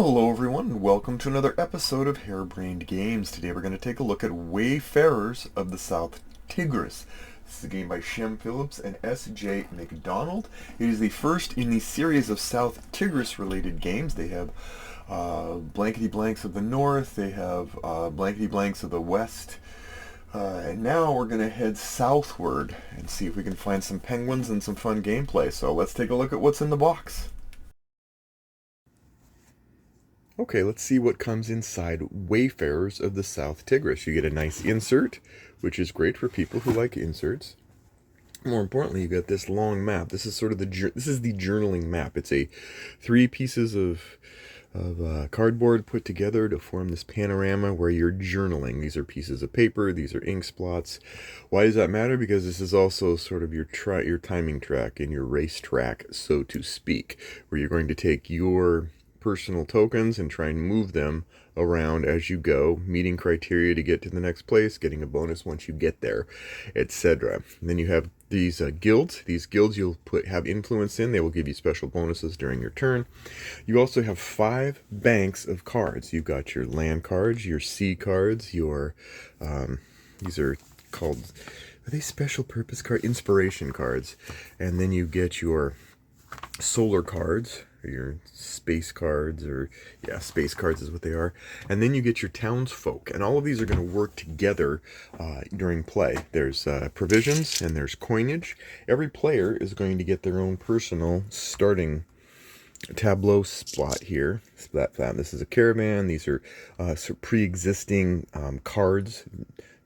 Well, hello everyone, and welcome to another episode of Harebrained Games. Today we're going to take a look at Wayfarers of the South Tigris. This is a game by Shem Phillips and S.J. McDonald. It is the first in the series of South Tigris related games. They have Blankety Blanks of the North, they have Blankety Blanks of the West, and now we're going to head southward and see if we can find some penguins and some fun gameplay. So let's take a look at what's in the box. Okay, let's see what comes inside Wayfarers of the South Tigris. You get a nice insert, which is great for people who like inserts. More importantly, you got this long map. This is sort of the journaling map. It's a 3 pieces of cardboard put together to form this panorama where you're journaling. These are pieces of paper. These are ink spots. Why does that matter? Because this is also sort of your timing track and your race track, so to speak, where you're going to take your personal tokens and try and move them around as you go, meeting criteria to get to the next place, getting a bonus once you get there, etc. Then you have these guilds. These guilds you'll have influence in. They will give you special bonuses during your turn. You also have 5 banks of cards. You've got your land cards, your sea cards, your these are called, are they special purpose card? Inspiration cards. And then you get your solar cards, or your space cards, or yeah, space cards is what they are. And then you get your townsfolk, and all of these are going to work together during play. There's provisions and there's coinage. Every player is going to get their own personal starting tableau spot here. This is a caravan. These are pre-existing cards,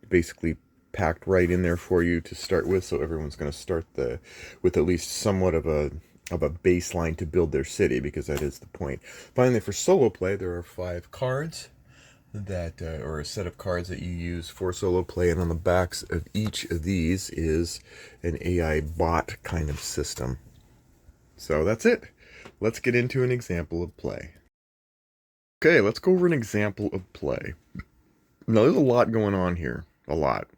basically packed right in there for you to start with. So everyone's going to start with at least somewhat of a baseline to build their city, because that is the point. Finally, for solo play, there are 5 cards that, or a set of cards that you use for solo play, and on the backs of each of these is an AI bot kind of system. So that's it. Let's get into an example of play. Okay, let's go over an example of play. Now, there's a lot going on here. A lot.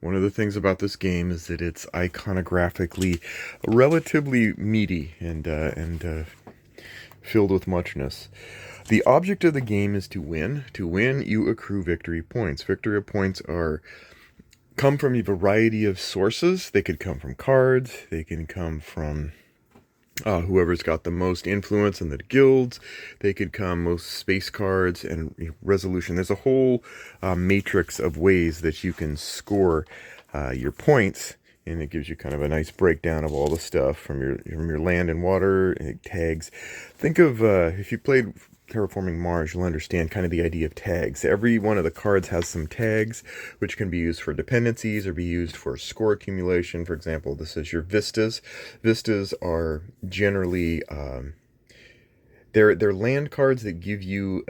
One of the things about this game is that it's iconographically relatively meaty and filled with muchness. The object of the game is to win. To win, you accrue victory points. Victory points come from a variety of sources. They could come from cards. They can come from whoever's got the most influence in the guilds. They could come most space cards and resolution. There's a whole matrix of ways that you can score your points, and it gives you kind of a nice breakdown of all the stuff from your land and water and tags. Think of if you played Terraforming Mars, you'll understand kind of the idea of tags. Every one of the cards has some tags, which can be used for dependencies or be used for score accumulation. For example, this is your vistas. Vistas are generally they're land cards that give you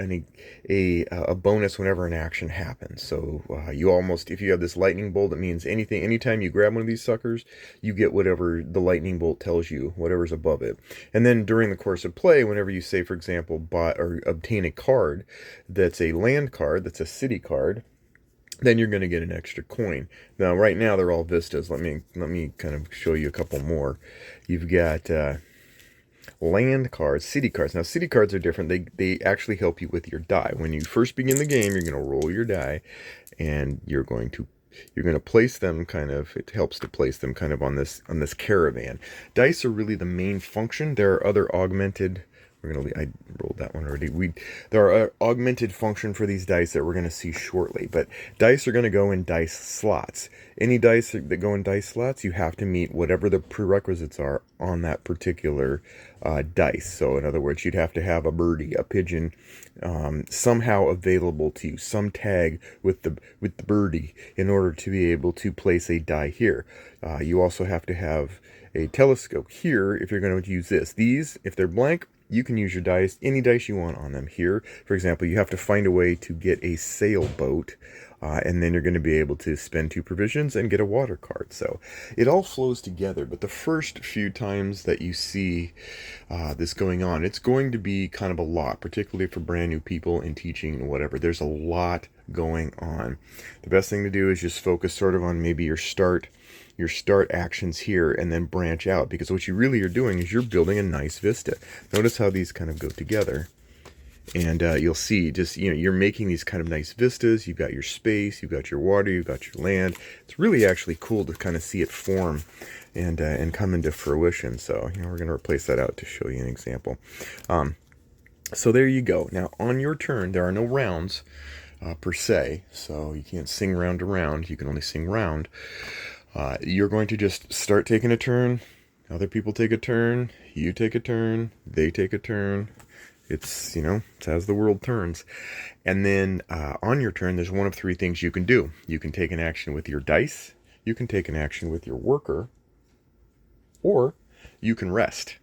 a bonus whenever an action happens. So if you have this lightning bolt, it means anytime you grab one of these suckers, you get whatever the lightning bolt tells you, whatever's above it. And then during the course of play, whenever you say, for example, buy or obtain a card that's a land card, that's a city card, then you're going to get an extra coin. Now, right now, they're all vistas. Let me kind of show you a couple more. You've got land cards, city cards. Now, city cards are different. They actually help you with your die. When you first begin the game, you're going to roll your die, and you're going to place them it helps to place them kind of on this caravan. Dice are really the main function. There are other augmented, I rolled that one already. There are augmented function for these dice that we're going to see shortly, but dice are going to go in dice slots. Any dice that go in dice slots, you have to meet whatever the prerequisites are on that particular dice. So in other words, you'd have to have a birdie, a pigeon, somehow available to you, some tag with the birdie in order to be able to place a die here. You also have to have a telescope here if you're going to use this. These, if they're blank, you can use your dice, any dice you want on them. Here, for example, you have to find a way to get a sailboat, and then you're going to be able to spend 2 provisions and get a water card. So it all flows together, but the first few times that you see this going on, it's going to be kind of a lot, particularly for brand new people in teaching and whatever. There's a lot going on. The best thing to do is just focus sort of on maybe your start actions here and then branch out, because what you really are doing is you're building a nice vista. Notice how these kind of go together. And you'll see just, you're making these kind of nice vistas. You've got your space, you've got your water, you've got your land. It's really actually cool to kind of see it form and come into fruition. So, we're going to replace that out to show you an example. So there you go. Now, on your turn, there are no rounds per se, so you can't sing round to round. You can only sing round. You're going to just start taking a turn. Other people take a turn. You take a turn. They take a turn. It's, it's as the world turns. And then on your turn, there's one of three things you can do. You can take an action with your dice. You can take an action with your worker. Or you can rest.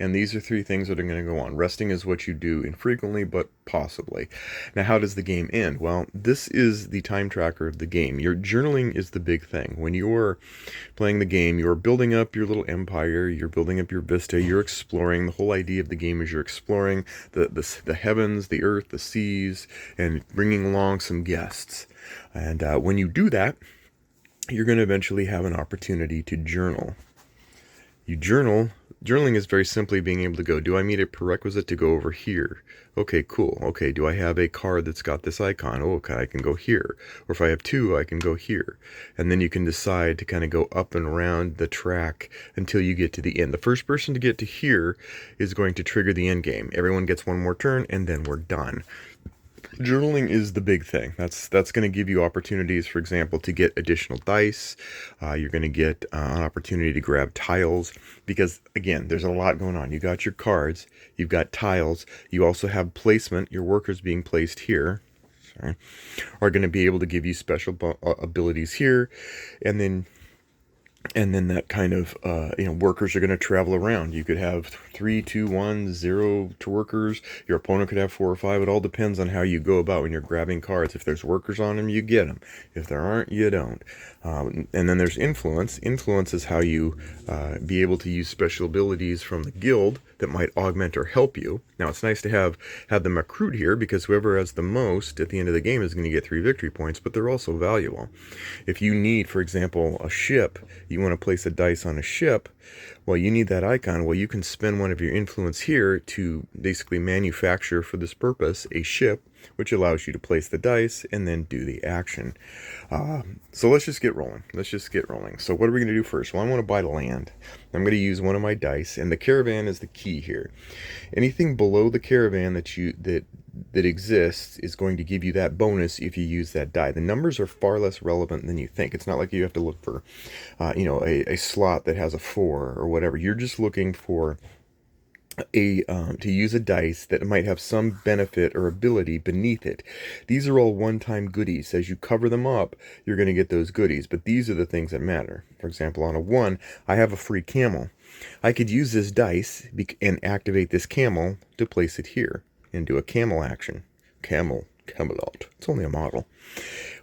And these are three things that are going to go on. Resting is what you do infrequently, but possibly. Now, how does the game end? Well, this is the time tracker of the game. Your journaling is the big thing. When you're playing the game, you're building up your little empire, you're building up your vista, you're exploring. The whole idea of the game is you're exploring the heavens, the earth, the seas, and bringing along some guests. And when you do that, you're going to eventually have an opportunity to journal. You journal. Journaling is very simply being able to go, do I meet a prerequisite to go over here? Okay, cool. Okay, do I have a card that's got this icon? Oh, okay, I can go here. Or if I have two, I can go here. And then you can decide to kind of go up and around the track until you get to the end. The first person to get to here is going to trigger the end game. Everyone gets one more turn, and then we're done. Journaling is the big thing. That's going to give you opportunities, for example, to get additional dice. You're going to get an opportunity to grab tiles because, again, there's a lot going on. You got your cards, you've got tiles, you also have placement. Your workers being placed here are going to be able to give you special abilities here, and then that kind of, workers are going to travel around. You could have 3, 2, 1, 0 to workers. Your opponent could have 4 or 5. It all depends on how you go about when you're grabbing cards. If there's workers on them, you get them. If there aren't, you don't. And then there's influence. Influence is how you be able to use special abilities from the guild that might augment or help you. Now, it's nice to have them accrued here because whoever has the most at the end of the game is going to get 3 victory points, but they're also valuable. If you need, for example, a ship, you want to place a dice on a ship, well, you need that icon. Well, you can spend one of your influence here to basically manufacture for this purpose a ship, which allows you to place the dice and then do the action. So let's just get rolling. So what are we going to do first? Well, I want to buy land. I'm going to use one of my dice, and the caravan is the key here. Anything below the caravan that exists is going to give you that bonus if you use that die. The numbers are far less relevant than you think. It's not like you have to look for, a slot that has a 4 or whatever. You're just looking for to use a dice that might have some benefit or ability beneath it. These are all one-time goodies. As you cover them up, you're going to get those goodies, but these are the things that matter. For example, on a 1, I have a free camel. I could use this dice and activate this camel to place it here and do a camel action. Camelot. It's only a model.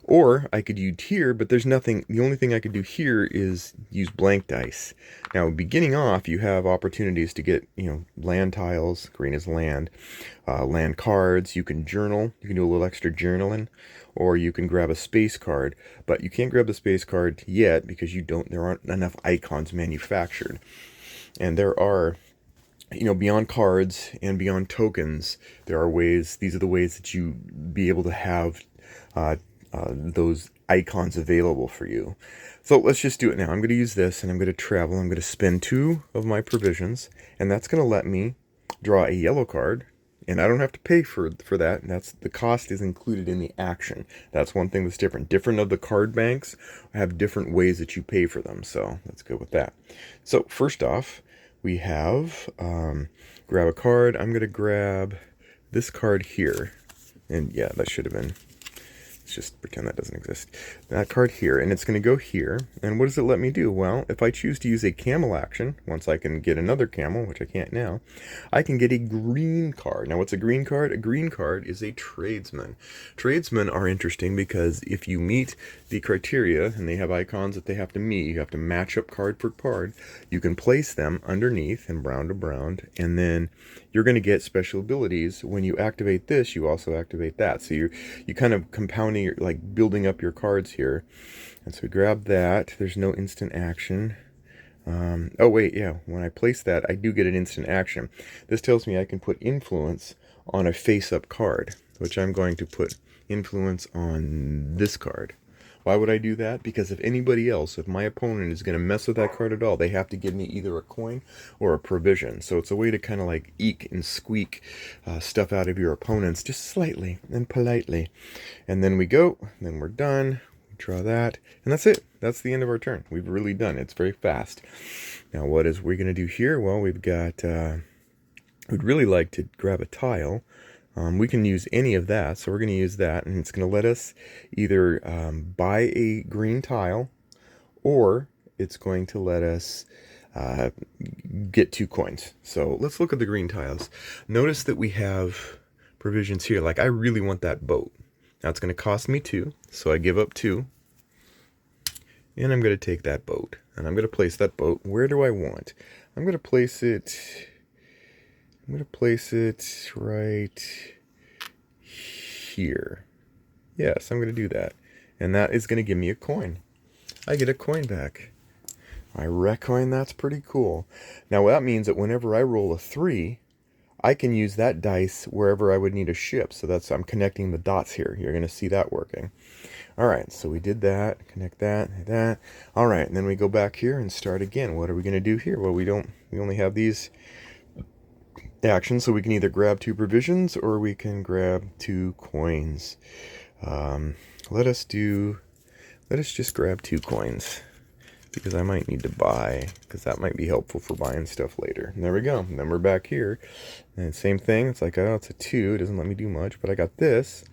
Or I could use here, but there's nothing. The only thing I could do here is use blank dice. Now, beginning off, you have opportunities to get, land tiles. Green is land. Land cards. You can journal. You can do a little extra journaling. Or you can grab a space card. But you can't grab the space card yet because there aren't enough icons manufactured. And there are, beyond cards and beyond tokens, there are ways. These are the ways that you be able to have those icons available for you. So let's just do it now. I'm going to use this, and I'm going to travel. I'm going to spend 2 of my provisions, and that's going to let me draw a yellow card, and I don't have to pay for that. And the cost is included in the action. That's one thing that's different. Different of the card banks have different ways that you pay for them. So let's go with that. So first off, we have grab a card. I'm going to grab this card here, and yeah, that should have been. Let's just pretend that doesn't exist. That card here, and it's going to go here. And what does it let me do? Well, if I choose to use a camel action, once I can get another camel, which I can't now, I can get a green card. Now, what's a green card? A green card is a tradesman. Tradesmen are interesting because if you meet the criteria, and they have icons that they have to meet, you have to match up card for card, you can place them underneath in brown to brown, and then you're going to get special abilities. When you activate this, you also activate that. So you kind of compounding, building up your cards here. And so we grab that. There's no instant action. Oh wait, yeah, when I place that, I do get an instant action. This tells me I can put influence on a face-up card, which I'm going to put influence on this card. Why would I do that? Because if anybody else, if my opponent is going to mess with that card at all, they have to give me either a coin or a provision. So it's a way to kind of like eke and squeak stuff out of your opponents just slightly and politely. And then we go, then we're done. Draw that, and that's it. That's the end of our turn. We've really done it. It's very fast. Now, what is we going to do here? Well, we've got, we'd really like to grab a tile. We can use any of that, so we're going to use that, and it's going to let us either buy a green tile, or it's going to let us get 2 coins. So let's look at the green tiles. Notice that we have provisions here. Like, I really want that boat. Now it's going to cost me 2, so I give up 2. And I'm going to take that boat. And I'm going to place that boat. Where do I want? I'm going to place it right here. Yes, I'm going to do that. And that is going to give me a coin. I get a coin back. I reckon that's pretty cool. Now that means that whenever I roll a 3, I can use that dice wherever I would need a ship. So that's, I'm connecting the dots here. You're going to see that working. All right, so we did that, connect that. All right, and then we go back here and start again. What are we going to do here? Well, we only have these actions, so we can either grab 2 provisions or we can grab 2 coins. Let us just grab 2 coins, because I might need to buy, because that might be helpful for buying stuff later. And there we go. And then we're back here. And same thing. It's like, oh, it's a 2. It doesn't let me do much. But I got this.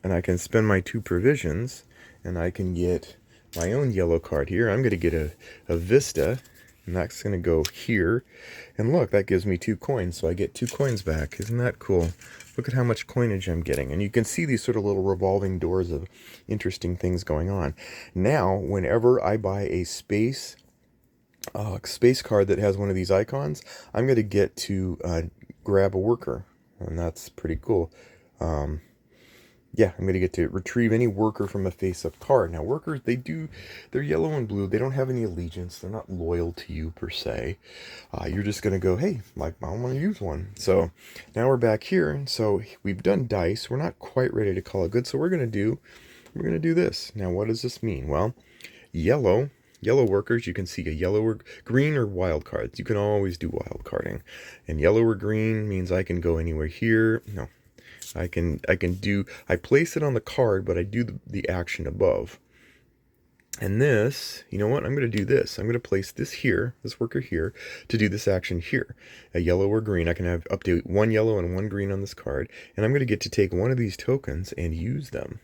And I can spend my 2 provisions. And I can get my own yellow card here. I'm going to get a Vista. And that's going to go here. And look, that gives me 2 coins. So I get 2 coins back. Isn't that cool? Look at how much coinage I'm getting. And you can see these sort of little revolving doors of interesting things going on. Now, whenever I buy a space card that has one of these icons, I'm going to get to grab a worker. And that's pretty cool. Yeah, I'm going to get to retrieve any worker from a face-up card. Now, workers, they're yellow and blue. They don't have any allegiance. They're not loyal to you, per se. You're just going to go, hey, like, I want to use one. So, now we're back here. And so, we've done dice. We're not quite ready to call it good. So, we're going to do this. Now, what does this mean? Well, yellow workers, you can see a yellow or green or wild cards. You can always do wild carding. And yellow or green means I can go anywhere here. No. I place it on the card, but I do the action above. And this, you know what? I'm going to do this. I'm going to place this here, this worker here, to do this action here. A yellow or green. I can have up to 1 yellow and 1 green on this card. And I'm going to get to take one of these tokens and use them.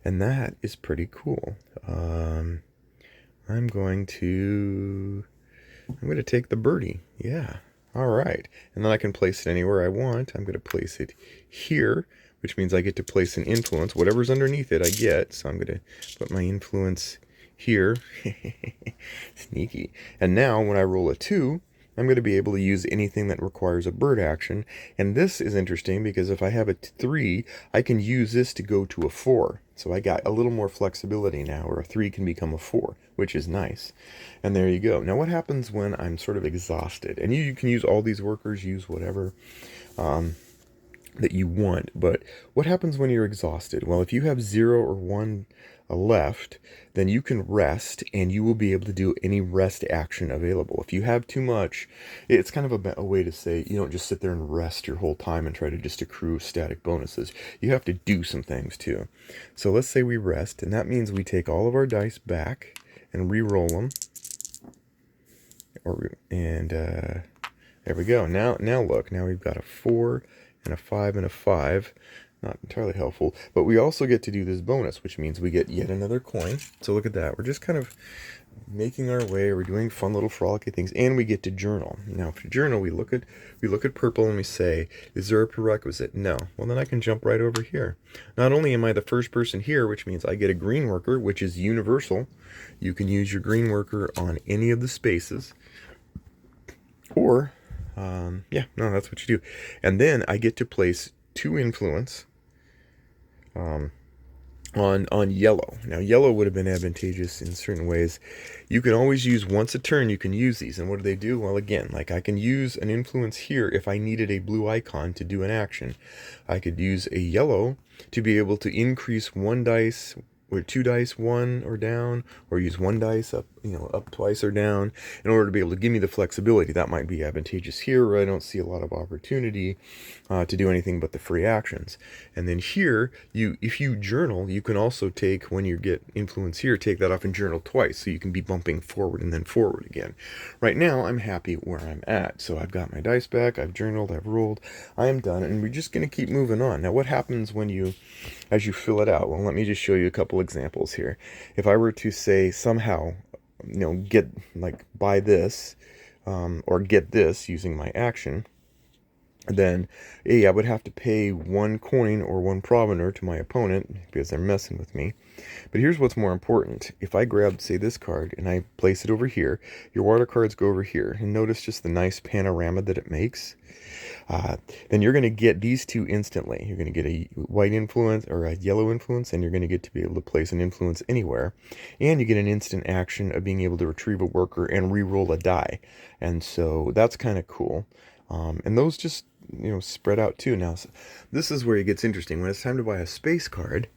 And that is pretty cool. I'm going to take the birdie. Yeah. All right, and then I can place it anywhere I want. I'm going to place it here, which means I get to place an influence. Whatever's underneath it, I get. So I'm going to put my influence here. Sneaky. And now, when I roll a 2, I'm going to be able to use anything that requires a bird action. And this is interesting because if I have a 3, I can use this to go to a 4. So I got a little more flexibility now, where a 3 can become a 4, which is nice. And there you go. Now what happens when I'm sort of exhausted? And you can use all these workers, use whatever that you want. But what happens when you're exhausted? Well, if you have 0 or 1 left, then you can rest, and you will be able to do any rest action available. If you have too much, it's kind of a way to say you don't just sit there and rest your whole time and try to just accrue static bonuses. You have to do some things too. So let's say we rest, and that means we take all of our dice back and re-roll them. There we go. Now look. Now we've got a 4 and a 5 and a 5. Not entirely helpful, but we also get to do this bonus, which means we get yet another coin. So look at that. We're just kind of making our way. We're doing fun little frolicky things, and we get to journal. Now, for journal, we look at purple and we say, is there a prerequisite? No. Well, then I can jump right over here. Not only am I the first person here, which means I get a green worker, which is universal. You can use your green worker on any of the spaces. Or, that's what you do. And then I get to place 2 influence. on yellow. Now, yellow would have been advantageous in certain ways. You can always use once a turn, you can use these. And what do they do? Well, again, like I can use an influence here if I needed a blue icon to do an action. I could use a yellow to be able to increase one dice or two dice one or down, or use one dice up, up twice or down, in order to be able to give me the flexibility. That might be advantageous here, where I don't see a lot of opportunity to do anything but the free actions. And then here, if you journal, you can also take, when you get influence here, take that off and journal twice, so you can be bumping forward and then forward again. Right now, I'm happy where I'm at. So I've got my dice back, I've journaled, I've rolled, I am done, and we're just going to keep moving on. Now, what happens as you fill it out? Well, let me just show you a couple examples here. If I were to say somehow, buy this, or get this using my action, then I would have to pay one coin or one provender to my opponent because they're messing with me. But here's what's more important. If I grab, say, this card and I place it over here, your water cards go over here, and notice just the nice panorama that it makes. Then you're going to get these two instantly. You're going to get a white influence or a yellow influence, and you're going to get to be able to place an influence anywhere. And you get an instant action of being able to retrieve a worker and re-roll a die. And so that's kind of cool. And those just, spread out too. Now, so this is where it gets interesting. When it's time to buy a space card,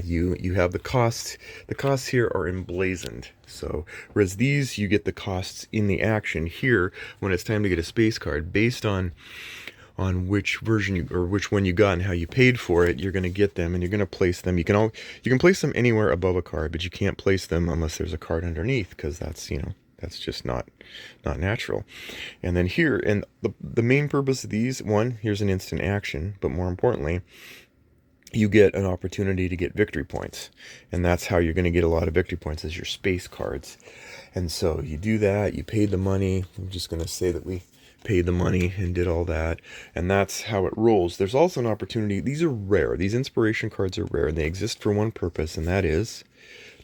you have the costs. The costs here are emblazoned. So whereas these, you get the costs in the action. Here, when it's time to get a space card, based on which version or which one you got and how you paid for it, you're going to get them, and you're going to place them. You can place them anywhere above a card, but you can't place them unless there's a card underneath, because that's just not natural. And then here, and the main purpose of these, here's an instant action, but more importantly, you get an opportunity to get victory points. And that's how you're going to get a lot of victory points, is your space cards. And so you do that, you paid the money. I'm just going to say that we paid the money and did all that. And that's how it rolls. There's also an opportunity. These are rare. These inspiration cards are rare, and they exist for one purpose, and that is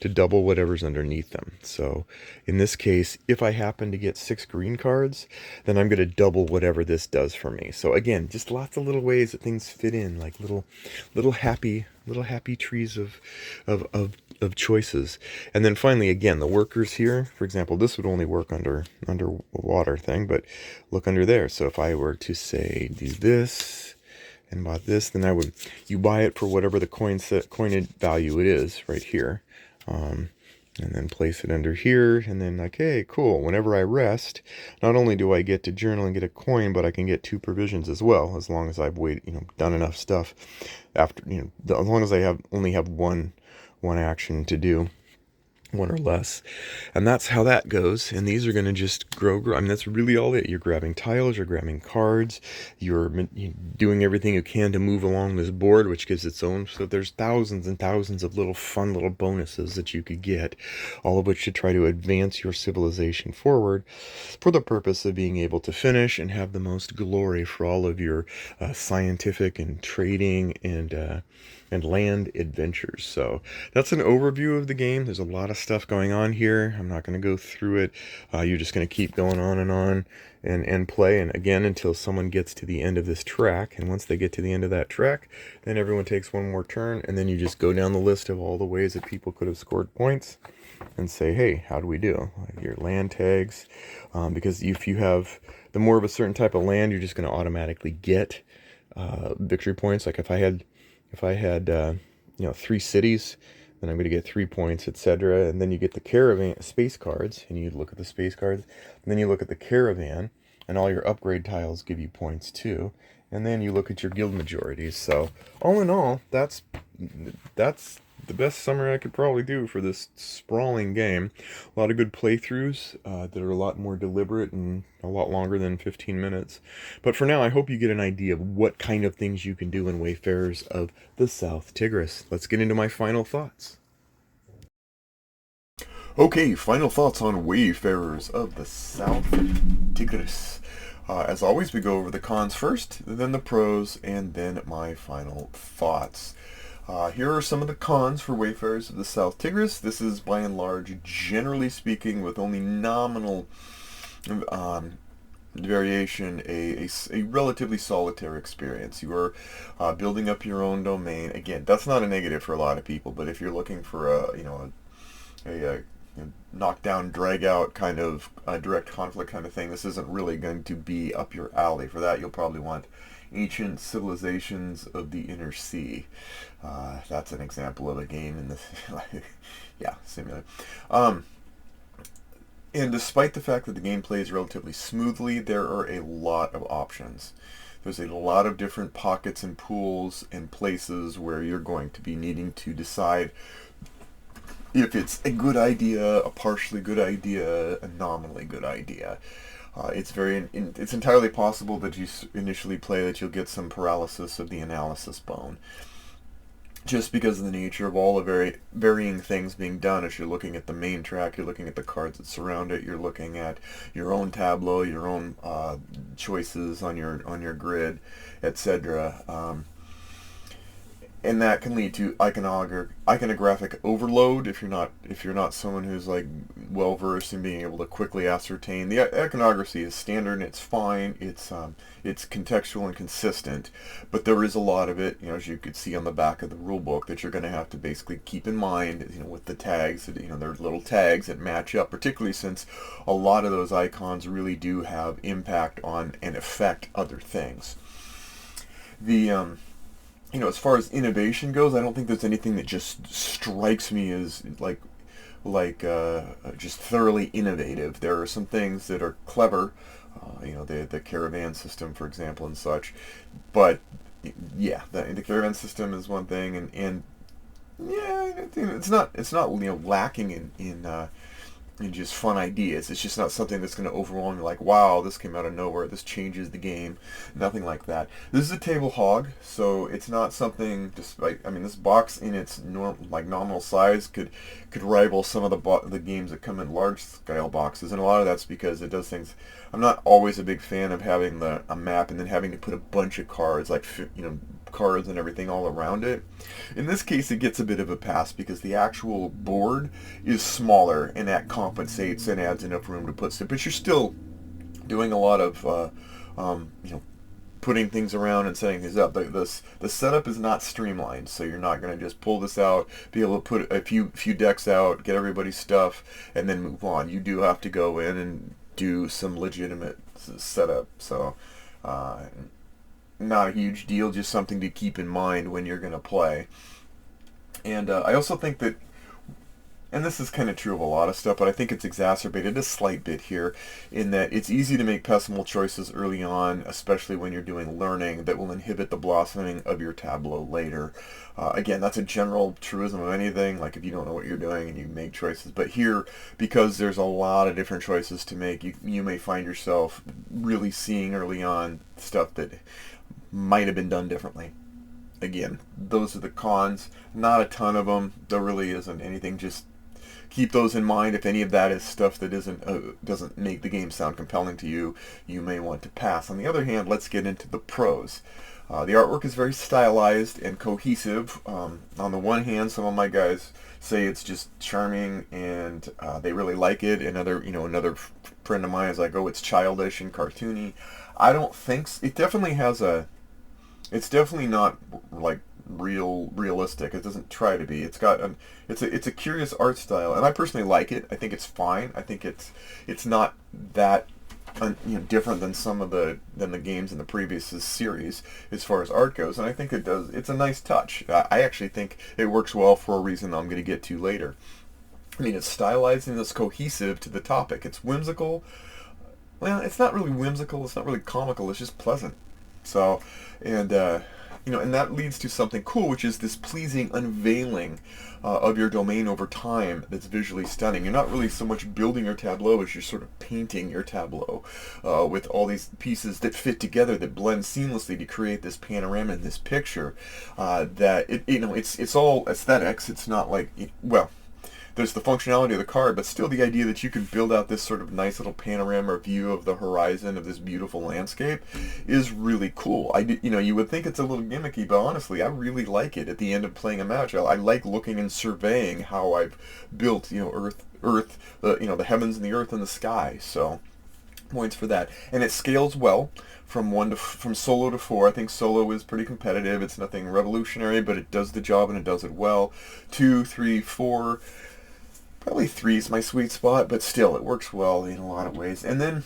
to double whatever's underneath them. So in this case, if I happen to get 6 green cards, then I'm going to double whatever this does for me. So again, just lots of little ways that things fit in, like little happy trees of choices. And then finally, again, the workers here, for example, this would only work under a water thing, but look under there. So if I were to say do this and bought this, then you buy it for whatever the coined value it is right here. And then place it under here, and then hey, cool. Whenever I rest, not only do I get to journal and get a coin, but I can get 2 provisions as well, as long as I've done enough stuff. After as long as I only have one action to do, one or less. And that's how that goes. And these are going to just grow. I mean, that's really all it. You're grabbing tiles, you're grabbing cards, you're doing everything you can to move along this board, which gives its own. So there's thousands and thousands of fun little bonuses that you could get, all of which should try to advance your civilization forward for the purpose of being able to finish and have the most glory for all of your scientific and trading and land adventures. So that's an overview of the game. There's a lot of stuff going on here. I'm not going to go through it. You're just going to keep going on and play, and again, until someone gets to the end of this track. And once they get to the end of that track, then everyone takes one more turn, and then you just go down the list of all the ways that people could have scored points and say, hey, how do we do? Like your land tags, because if you have the more of a certain type of land, you're just going to automatically get victory points. Like if I had 3 cities, then I'm going to get 3 points, etc. And then you get the caravan space cards, and you look at the space cards, and then you look at the caravan, and all your upgrade tiles give you points too. And then you look at your guild majorities. So all in all, that's the best summary I could probably do for this sprawling game. A lot of good playthroughs that are a lot more deliberate and a lot longer than 15 minutes. But for now, I hope you get an idea of what kind of things you can do in Wayfarers of the South Tigris. Let's get into my final thoughts. Okay, final thoughts on Wayfarers of the South Tigris. As always, we go over the cons first, then the pros, and then my final thoughts. Here are some of the cons for Wayfarers of the South Tigris. This is, by and large, generally speaking, with only nominal variation a relatively solitary experience. You are building up your own domain. Again, that's not a negative for a lot of people, but if you're looking for a knockdown, drag out kind of direct conflict kind of thing, this isn't really going to be up your alley. For that, you'll probably want Ancient Civilizations of the Inner Sea. That's an example of a game in this, yeah, simulator. And despite the fact that the game plays relatively smoothly, there are a lot of options. There's a lot of different pockets and pools and places where you're going to be needing to decide if it's a good idea, a partially good idea, a nominally good idea. It's entirely possible that you initially play that you'll get some paralysis of the analysis bone, just because of the nature of all the very varying things being done. As you're looking at the main track, you're looking at the cards that surround it, you're looking at your own tableau, your own choices on your grid, etc. And that can lead to iconographic overload if you're not someone who's like well versed in being able to quickly ascertain. The iconography is standard and it's fine. It's contextual and consistent, but there is a lot of it, as you could see on the back of the rule book, that you're going to have to basically keep in mind, with the tags. There are little tags that match up, particularly since a lot of those icons really do have impact on and affect other things. As far as innovation goes, I don't think there's anything that just strikes me as just thoroughly innovative. There are some things that are clever, the caravan system, for example, and such. But yeah, the caravan system is one thing, and yeah, it's not lacking in just fun ideas. It's just not something that's going to overwhelm you like, wow, this came out of nowhere, this changes the game. Nothing like that. This is a table hog, so it's not something, this box in its nominal size could rival some of the games that come in large scale boxes, and a lot of that's because it does things. I'm not always a big fan of having a map and then having to put a bunch of cards, cards and everything all around it. In this case, it gets a bit of a pass because the actual board is smaller, and that compensates and adds enough room to put stuff. But you're still doing a lot of putting things around and setting things up. The setup is not streamlined, so you're not going to just pull this out, be able to put a few decks out, get everybody's stuff, and then move on. You do have to go in and do some legitimate setup. So not a huge deal, just something to keep in mind when you're going to play. And I also think that, and this is kind of true of a lot of stuff, but I think it's exacerbated a slight bit here in that it's easy to make pessimal choices early on, especially when you're doing learning, that will inhibit the blossoming of your tableau later. Again, that's a general truism of anything, like if you don't know what you're doing and you make choices. But here, because there's a lot of different choices to make, you may find yourself really seeing early on stuff that might have been done differently. Again, those are the cons. Not a ton of them. There really isn't anything. Just keep those in mind. If any of that is stuff that doesn't make the game sound compelling to you, you may want to pass. On the other hand, let's get into the pros. The artwork is very stylized and cohesive. On the one hand, some of my guys say it's just charming and they really like it. Another friend of mine is like, oh, it's childish and cartoony. I don't think so. It's definitely not like realistic. It doesn't try to be. It's a curious art style, and I personally like it. I think it's fine. I think it's not that different than the games in the previous series as far as art goes, and I think it's a nice touch. I actually think it works well for a reason that I'm going to get to later. I mean, it's stylized and it's cohesive to the topic. It's whimsical. Well, it's not really whimsical. It's not really comical. It's just pleasant. So, and that leads to something cool, which is this pleasing unveiling of your domain over time that's visually stunning. You're not really so much building your tableau as you're sort of painting your tableau with all these pieces that fit together, that blend seamlessly to create this panorama and this picture. It's all aesthetics. It's not like, there's the functionality of the card, but still the idea that you can build out this sort of nice little panorama view of the horizon of this beautiful landscape is really cool. You would think it's a little gimmicky, but honestly, I really like it. At the end of playing a match, I like looking and surveying how I've built, Earth, the heavens and the earth and the sky. So points for that. And it scales well from solo to four. I think solo is pretty competitive. It's nothing revolutionary, but it does the job and it does it well. 2, 3, 4. Probably 3 is my sweet spot, but still, it works well in a lot of ways. And then,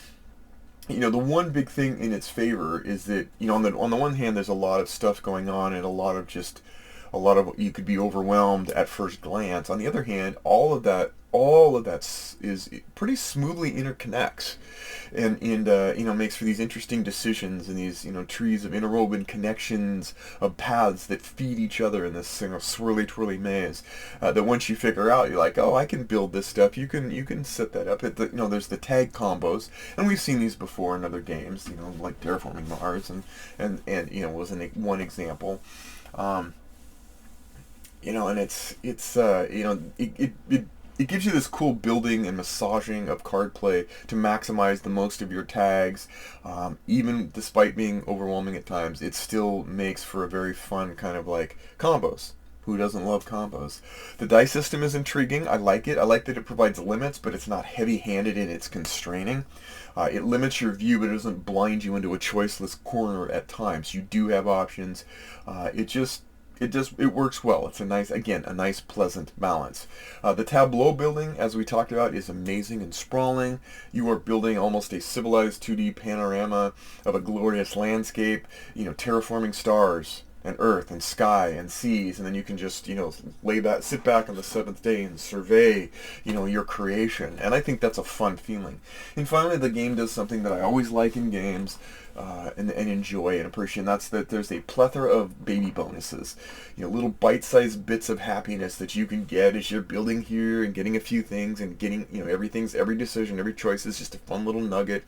the one big thing in its favor is that, on the one hand, there's a lot of stuff going on and a lot of you could be overwhelmed at first glance. On the other hand, all of that is pretty smoothly interconnects, and makes for these interesting decisions and these trees of interwoven connections of paths that feed each other in this swirly twirly maze. That once you figure out, you're like, oh, I can build this stuff. You can set that up. There's the tag combos, and we've seen these before in other games. Like Terraforming Mars and was one example. And it gives you this cool building and massaging of card play to maximize the most of your tags. Even despite being overwhelming at times, it still makes for a very fun kind of like combos. Who doesn't love combos? The dice system is intriguing. I like it. I like that it provides limits, but it's not heavy-handed in its constraining. It limits your view, but it doesn't blind you into a choiceless corner at times. You do have options. It works well. It's a nice pleasant balance. The tableau building, as we talked about, is amazing and sprawling. You are building almost a civilized 2D panorama of a glorious landscape, terraforming stars and earth and sky and seas, and then you can just sit back on the seventh day and survey your creation. And I think that's a fun feeling. And finally, the game does something that I always like in games, and enjoy and appreciate, and that's that there's a plethora of baby bonuses, little bite-sized bits of happiness that you can get as you're building here and getting a few things and getting, every decision, every choice is just a fun little nugget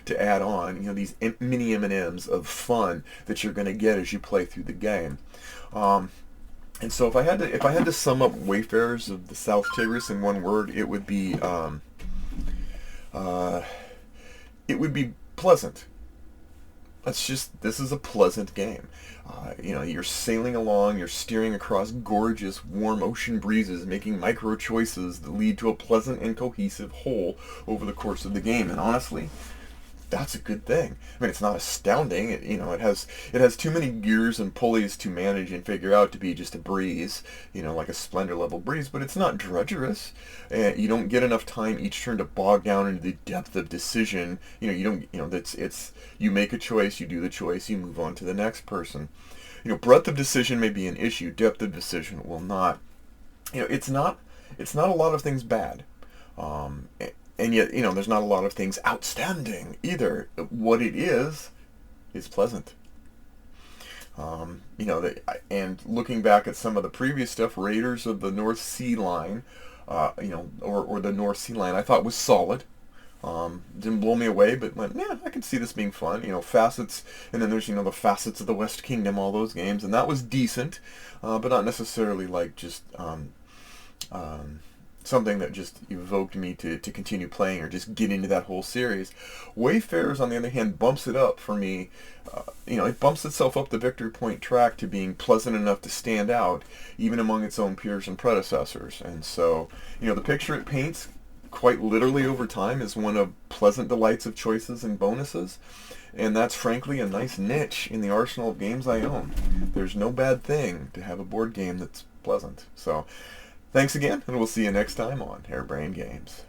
to add on, these mini M&Ms of fun that you're going to get as you play through the game. And so if I had to sum up Wayfarers of the South Tigris in one word, it would be pleasant. This is a pleasant game. You're sailing along, you're steering across gorgeous, warm ocean breezes, making micro choices that lead to a pleasant and cohesive whole over the course of the game. And honestly, that's a good thing. I mean, it's not astounding. It has too many gears and pulleys to manage and figure out to be just a breeze, like a Splendor level breeze, but it's not drudgerous. You don't get enough time each turn to bog down into the depth of decision. You make a choice, you do the choice, you move on to the next person. Breadth of decision may be an issue, depth of decision will not. It's not a lot of things bad. And yet, there's not a lot of things outstanding either. What it is pleasant. And looking back at some of the previous stuff, Raiders of the North Sea Line, or the North Sea Line, I thought was solid. Didn't blow me away, but I can see this being fun. Facets, and then there's the Facets of the West Kingdom, all those games, and that was decent, but not necessarily like just something that just evoked me to continue playing or just get into that whole series. Wayfarers, on the other hand, bumps it up for me. It bumps itself up the victory point track to being pleasant enough to stand out, even among its own peers and predecessors. And so, the picture it paints, quite literally over time, is one of pleasant delights of choices and bonuses. And that's frankly a nice niche in the arsenal of games I own. There's no bad thing to have a board game that's pleasant. So, thanks again, and we'll see you next time on Harebrained Games.